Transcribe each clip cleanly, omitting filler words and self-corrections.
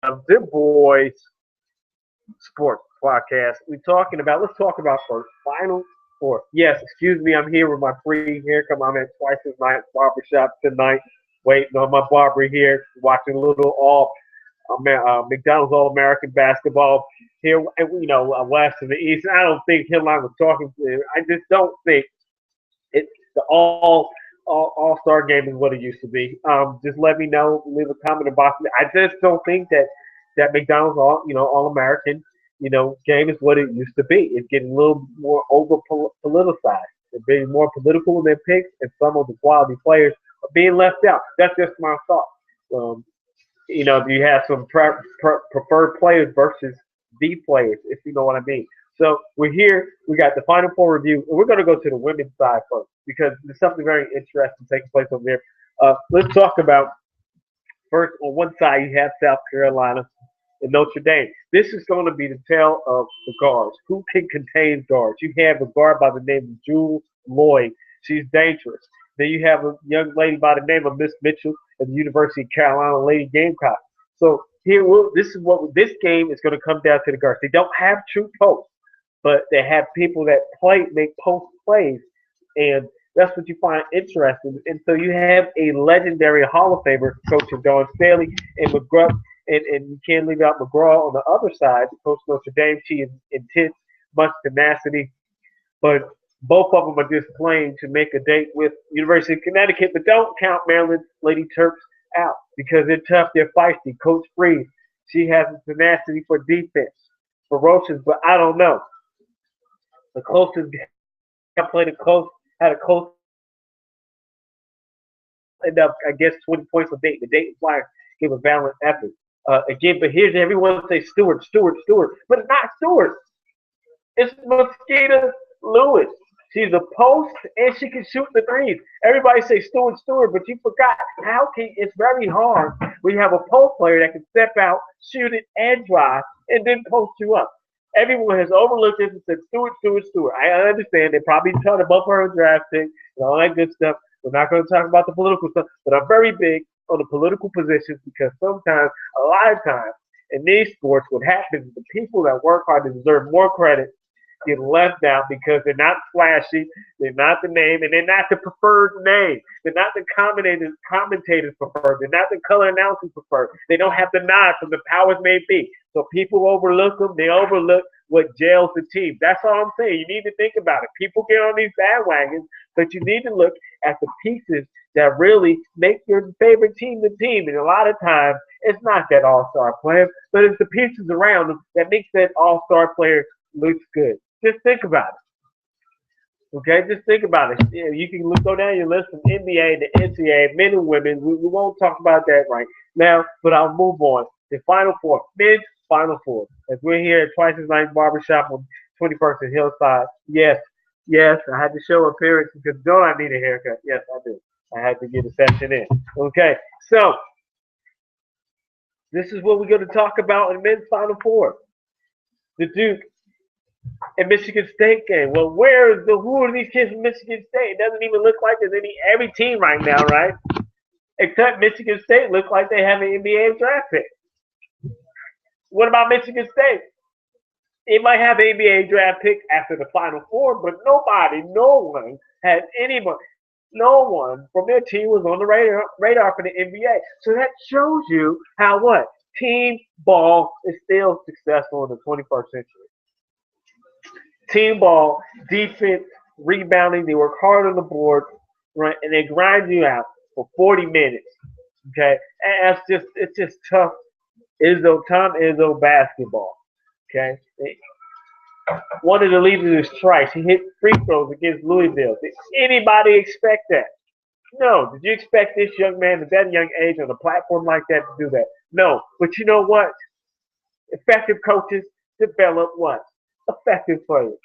the boys sports podcast. Let's talk about first final four. Yes, excuse me, I'm here with my free haircut. I'm at Twice as Night Barbershop tonight, waiting on my barber here, watching a little all McDonald's All American basketball here, west and the east. And I don't think him and I was talking to. I just don't think it's the all star game is what it used to be. Just let me know. Leave a comment about it. I just don't think that McDonald's All American game is what it used to be. It's getting a little more over politicized. It's being more political in their picks, and some of the quality players are being left out. That's just my thought. Um, you have some preferred players versus the players, if you know what I mean. So we're here. We got the Final Four review, and we're going to go to the women's side first because there's something very interesting taking place over there. Let's talk about first on one side you have South Carolina and Notre Dame. This is going to be the tale of the guards. Who can contain guards? You have a guard by the name of Jewel Lloyd. She's dangerous. Then you have a young lady by the name of Miss Mitchell at the University of Carolina Lady Gamecock. So this game is going to come down to the guards. They don't have true posts, but they have people that make post plays, and that's what you find interesting. And so you have a legendary Hall of Famer coaching Dawn Staley and McGraw, and you can't leave out McGraw on the other side. Coach Notre Dame, she is intense, much tenacity, but both of them are just playing to make a date with University of Connecticut, but don't count Maryland Lady Terps out because they're tough, they're feisty. Coach Freed, she has the tenacity for defense, ferocious, but I don't know. The closest I played it close, had a close end up, I guess, 20 points a Dayton. The Dayton Flyers gave a valiant effort. Again, but here's everyone say Stewart, Stewart, Stewart, but it's not Stewart. It's Mosquita Lewis. She's a post and she can shoot the threes. Everybody say Stewart, Stewart, but you forgot it's very hard when you have a post player that can step out, shoot it, and drive, and then post you up. Everyone has overlooked this and said Stewart, Stewart, Stewart. I understand they probably tried to bump her draft pick and all that good stuff. We're not going to talk about the political stuff, but I'm very big on the political positions because sometimes, a lot of times, in these sports, what happens is the people that work hard and deserve more credit get left out because they're not flashy, they're not the name, and they're not the preferred name. They're not the commentators preferred. They're not the color announcers preferred. They don't have the nod from the powers may be. So people overlook them. They overlook what jails the team. That's all I'm saying. You need to think about it. People get on these bandwagons, but you need to look at the pieces that really make your favorite team the team. And a lot of times, it's not that all-star player, but it's the pieces around them that makes that all-star player looks good. Just think about it. Okay, just think about it. You can go down your list from NBA to NCAA, men and women. We won't talk about that right now, but I'll move on. The Final Four, men's Final Four. As we're here at Twice as Night Barbershop on 21st and Hillside. Yes, I had to show appearance because don't I need a haircut? Yes, I do. I had to get a session in. Okay, so this is what we're going to talk about in men's Final Four. The Duke and Michigan State game. Well, who are these kids from Michigan State? It doesn't even look like there's every team right now, right? Except Michigan State looks like they have an NBA draft pick. What about Michigan State? It might have an NBA draft pick after the Final Four, but no one from their team was on the radar for the NBA. So that shows you how team ball is still successful in the 21st century. Team ball, defense, rebounding, they work hard on the board, right? And they grind you out for 40 minutes. Okay? And it's just tough. Tom Izzo basketball. Okay? One of the leaders is Trice. He hit free throws against Louisville. Did anybody expect that? No. Did you expect this young man at that young age on a platform like that to do that? No. But you know what? Effective coaches develop what? Effective players.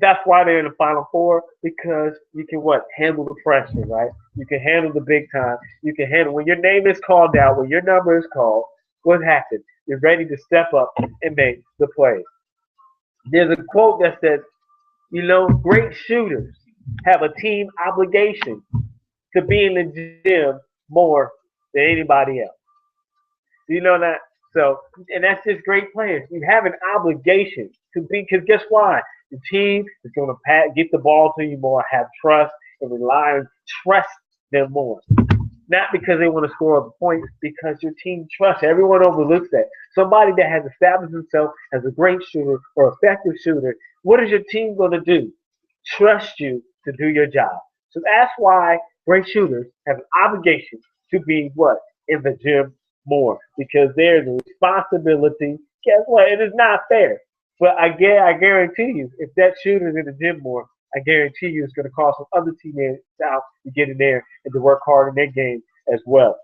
That's why they're in the Final Four, because you can handle the pressure, right? You can handle the big time. You can handle when your name is called out, when your number is called. What happens? You're ready to step up and make the play. There's a quote that says, great shooters have a team obligation to be in the gym more than anybody else. Do you know that? So, and that's just great players. You have an obligation to be, because guess why? The team is going to get the ball to you more, have trust, and rely on trust them more. Not because they want to score the points, because your team trusts. Everyone overlooks that. Somebody that has established himself as a great shooter or effective shooter, what is your team going to do? Trust you to do your job. So that's why great shooters have an obligation to be what? In the gym more. Because there's a responsibility. Guess what? It is not fair. But I guarantee you, if that shooter's in the gym more, I guarantee you it's going to cause some other teammates out to get in there and to work hard in their game as well.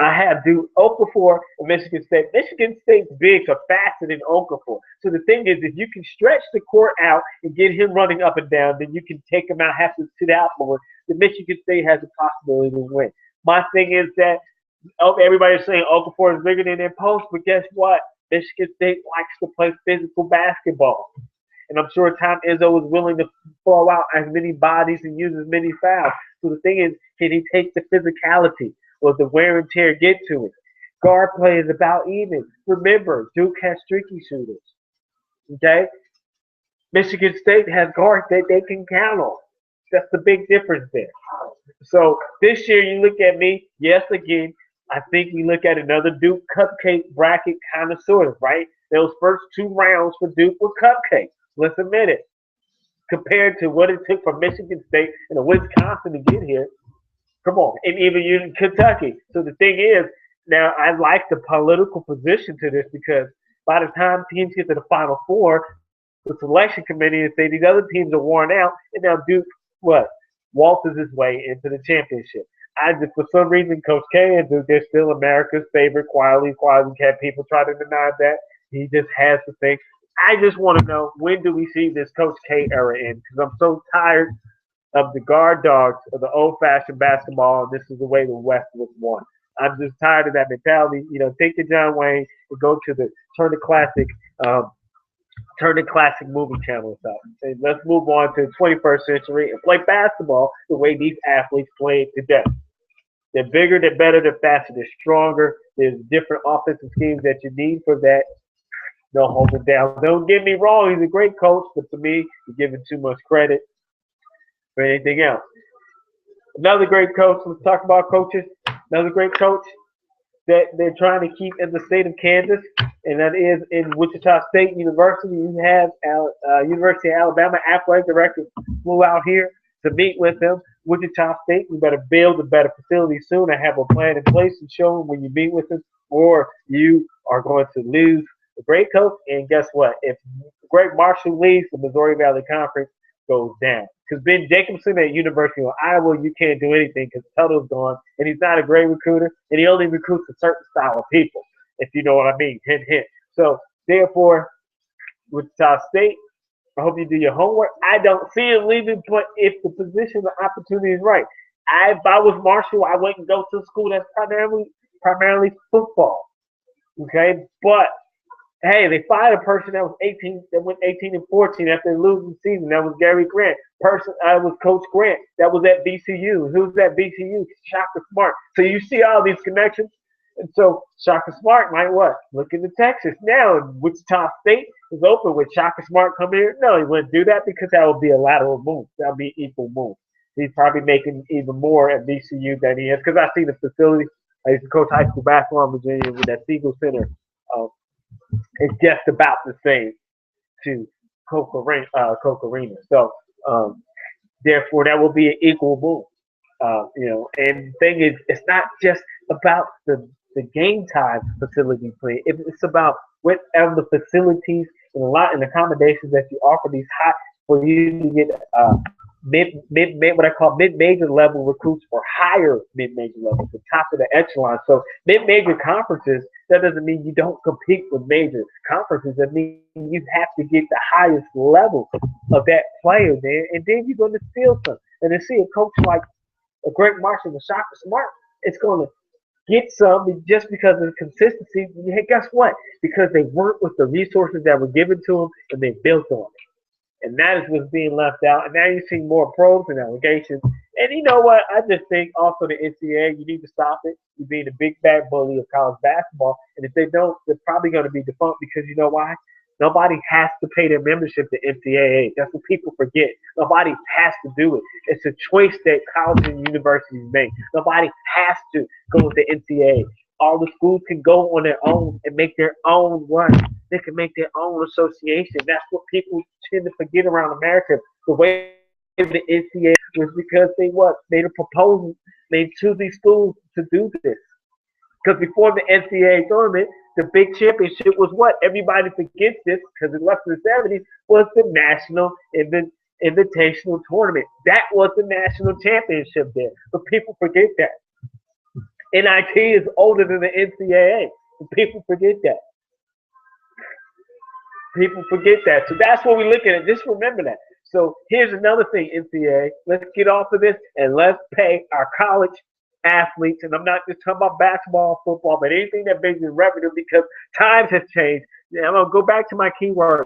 I have Duke, Okafor, and Michigan State. Michigan State's big are faster than Okafor. So the thing is, if you can stretch the court out and get him running up and down, then you can take him out, have to sit out more. The Michigan State has a possibility to win. My thing is that everybody's saying Okafor is bigger than their post, but guess what? Michigan State likes to play physical basketball. And I'm sure Tom Izzo is willing to throw out as many bodies and use as many fouls. So the thing is, can he take the physicality or the wear and tear get to it? Guard play is about even. Remember, Duke has streaky shooters. Okay? Michigan State has guards that they can count on. That's the big difference there. So this year, you look at me, yes, again, I think we look at another Duke cupcake bracket kind of sort of, right? Those first two rounds for Duke were cupcakes. Let's admit it. Compared to what it took for Michigan State and Wisconsin to get here. Come on. And even in Kentucky. So the thing is, now I like the political position to this because by the time teams get to the Final Four, the selection committee and say these other teams are worn out, and now Duke, what? Waltzes his way into the championship. For some reason, Coach K and Duke, they're still America's favorite quality cat. People try to deny that. He just has to think. I just want to know, when do we see this Coach K era end? Because I'm so tired of the guard dogs of the old-fashioned basketball, and this is the way the West was won. I'm just tired of that mentality. Take the John Wayne and go to the Turner Classic movie channel stuff. And let's move on to the 21st century and play basketball the way these athletes play it today. They're bigger, they're better, they're faster, they're stronger. There's different offensive schemes that you need for that. They'll hold it down. Don't get me wrong, he's a great coach, but to me, you're giving too much credit for anything else. Another great coach, let's talk about coaches. Another great coach that they're trying to keep in the state of Kansas, and that is in Wichita State University. You have University of Alabama athletic director flew out here to meet with them. Wichita State, we better build a better facility soon. I have a plan in place to show them when you meet with them, or you are going to lose a great coach. And guess what? If Greg Marshall leaves, the Missouri Valley Conference goes down. Because Ben Jacobson at University of Iowa, you can't do anything because Tuttle's gone, and he's not a great recruiter, and he only recruits a certain style of people, if you know what I mean. Hint, hint. So, therefore, Wichita State, I hope you do your homework. I don't see him leaving, but if the position, the opportunity is right. If I was Marshall, I wouldn't go to a school that's primarily football. Okay? But hey, they fired a person that was 18, that went 18-14 after losing the season. That was Gary Grant. Was Coach Grant. That was at VCU. Who's at VCU? Shaka Smart. So you see all these connections. And so Shaka Smart might what? Look into Texas. Now Wichita State is open. With Shaka Smart come here? No, he wouldn't do that because that would be a lateral move. That would be equal move. He's probably making even more at VCU than he is. Because I see the facility. I used to coach high school basketball in Virginia with that Siegel Center. It's just about the same to Coke Arena. So, therefore, that will be an equal move. And the thing is, it's not just about the game time facility play. It's about whatever the facilities and and accommodations that you offer these for you to get what I call mid-major level recruits or higher mid-major levels, the top of the echelon. So mid-major conferences, that doesn't mean you don't compete with major conferences. That means you have to get the highest level of that player there, and then you're going to steal some. And to see a coach like a Greg Marshall and Shaka Smart, it's going to get some just because of the consistency. Hey, guess what? Because they worked with the resources that were given to them, and they built on it. And that is what's being left out. And now you're seeing more probes and allegations. And you know what? I just think also the NCAA, you need to stop it. You're being a big bad bully of college basketball. And if they don't, they're probably going to be defunct because you know why? Nobody has to pay their membership to NCAA. That's what people forget. Nobody has to do it. It's a choice that colleges and universities make. Nobody has to go with the NCAA. All the schools can go on their own and make their own what? They can make their own association. That's what people tend to forget around America. The way the NCAA was because they what? Made a proposal, made choose these schools to do this. Because before the NCAA tournament, the big championship was what? Everybody forgets this because it left in the 70s was the National Invitational Tournament. That was the national championship there. But people forget that. NIT is older than the NCAA. But people forget that. People forget that. So that's what we're looking at. Just remember that. So here's another thing, NCAA. Let's get off of this and let's pay our college athletes. And I'm not just talking about basketball, football, but anything that brings in revenue because times have changed. And I'm going to go back to my keyword.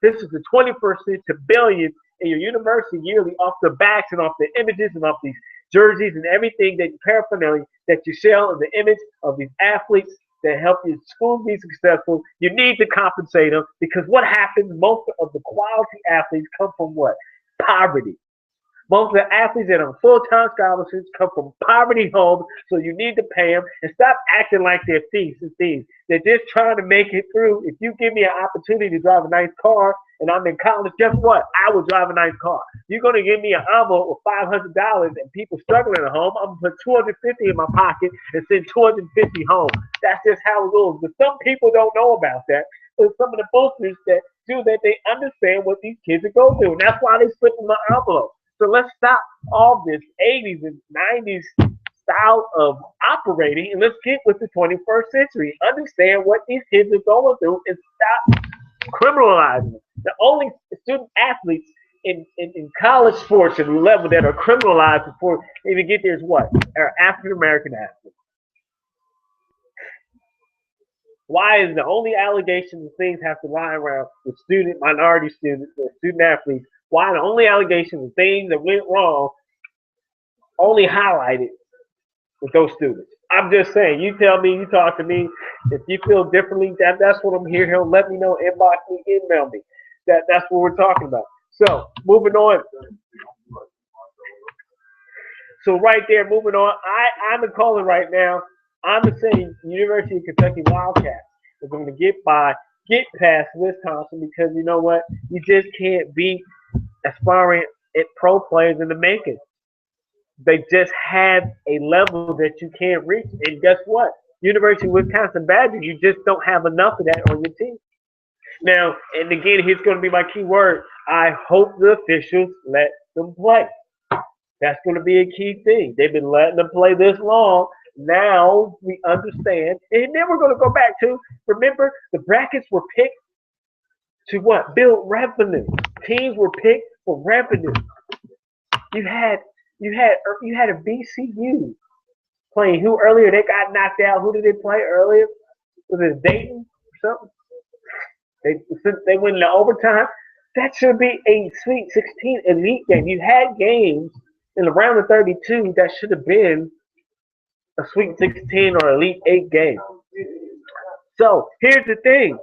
This is the 21st century billions in your university yearly off the backs and off the images and off these jerseys and everything that paraphernalia that you sell in the image of these athletes that help your school be successful. You need to compensate them because what happens, most of the quality athletes come from what? Poverty. Most of the athletes that are on full-time scholarships come from poverty homes, so you need to pay them and stop acting like they're thieves and thieves. They're just trying to make it through. If you give me an opportunity to drive a nice car and I'm in college, guess what? I will drive a nice car. You're going to give me an envelope with $500 and people struggling at home. I'm going to put $250 in my pocket and send $250 home. That's just how it goes. But some people don't know about that. But some of the boosters that do that, they understand what these kids are going through. And that's why they slip in my envelope. So let's stop all this 80s and 90s style of operating and let's get with the 21st century. Understand what these kids are going through and stop criminalizing them. The only student athletes in college sports at the level that are criminalized before they even get there is what? Are African American athletes. Why is the only allegation and things have to lie around with student, minority students, or student athletes? Why the only allegations and things that went wrong only highlighted with those students? I'm just saying, you tell me, you talk to me. If you feel differently, that's what I'm here. He'll let me know, inbox me, email me. That's what we're talking about. So, moving on. So right there, moving on. I'm calling right now. I'm saying University of Kentucky Wildcats are going to get past Wisconsin because you know what? You just can't beat aspiring at pro players in the making. They just have a level that you can't reach. And guess what? University of Wisconsin Badgers, you just don't have enough of that on your team. Now, and again, here's going to be my key word. I hope the officials let them play. That's going to be a key thing. They've been letting them play this long. Now we understand. And then we're going to go back to, remember, the brackets were picked to what? Build revenue. Teams were picked for revenue. You had a BCU playing who earlier they got knocked out. Who did they play earlier? Was it Dayton or something? They went into overtime. That should be a Sweet 16 elite game. You had games in the round of 32 that should have been a Sweet 16 or Elite 8 game. So here's the thing.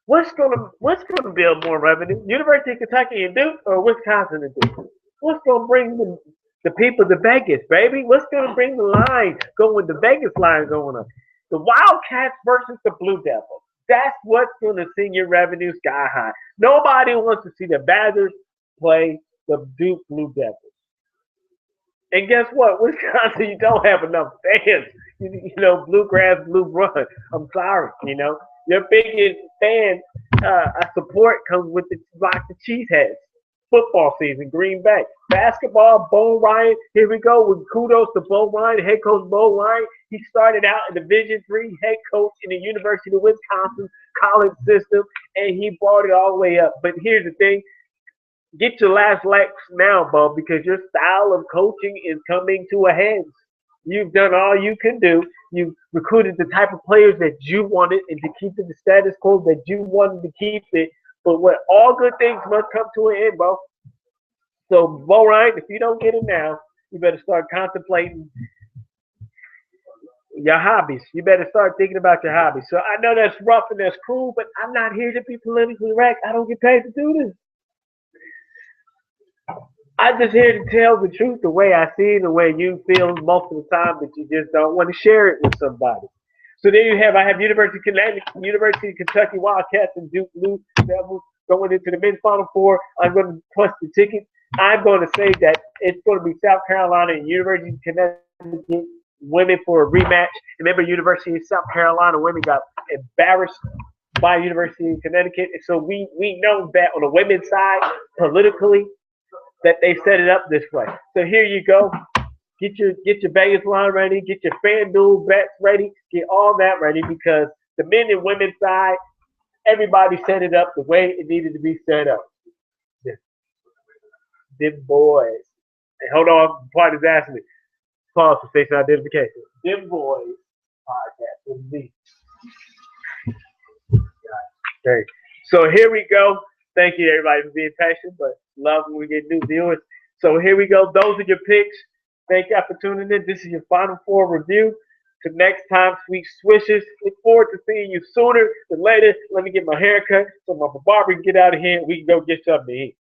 What's gonna build more revenue? University of Kentucky and Duke or Wisconsin and Duke? What's gonna bring the people to Vegas, baby? What's gonna bring the line going, the Vegas line going up? The Wildcats versus the Blue Devils. That's what's gonna send your revenue sky high. Nobody wants to see the Badgers play the Duke Blue Devils. And guess what? Wisconsin, you don't have enough fans. You know, bluegrass, blue run. I'm sorry, you know. Your biggest fan support comes with the Cheeseheads. Football season, Green Bay. Basketball, Bo Ryan. Here we go with kudos to Bo Ryan, head coach Bo Ryan. He started out in Division III head coach in the University of Wisconsin college system, and he brought it all the way up. But here's the thing. Get your last laps now, Bo, because your style of coaching is coming to a head. You've done all you can do. You've recruited the type of players that you wanted and to keep it the status quo that you wanted to keep it. But what all good things must come to an end, bro. So, Bo Ryan, if you don't get it now, you better start contemplating your hobbies. You better start thinking about your hobbies. So I know that's rough and that's cruel, but I'm not here to be politically correct. I don't get paid to do this. I'm just here to tell the truth the way I see it, the way you feel most of the time, but you just don't want to share it with somebody. So there you have. I have University of Connecticut, University of Kentucky Wildcats and Duke Blue Devils going into the men's Final Four. I'm going to plus the tickets. I'm going to say that it's going to be South Carolina and University of Connecticut women for a rematch. Remember, University of South Carolina women got embarrassed by University of Connecticut, and so we know that on the women's side, politically, that they set it up this way. So here you go. Get your Vegas line ready. Get your FanDuel bets ready. Get all that ready because the men and women's side, everybody set it up the way it needed to be set up. Them boys. Hey, hold on. Part is asking me. Pause for station identification. Them boys podcast with me. Okay. So here we go. Thank you everybody for being patient, but love when we get new viewers. So here we go. Those are your picks. Thank you for tuning in. This is your Final Four review. Till next time, sweet swishes. Look forward to seeing you sooner than later. Let me get my hair cut so my barber can get out of here and we can go get something to eat.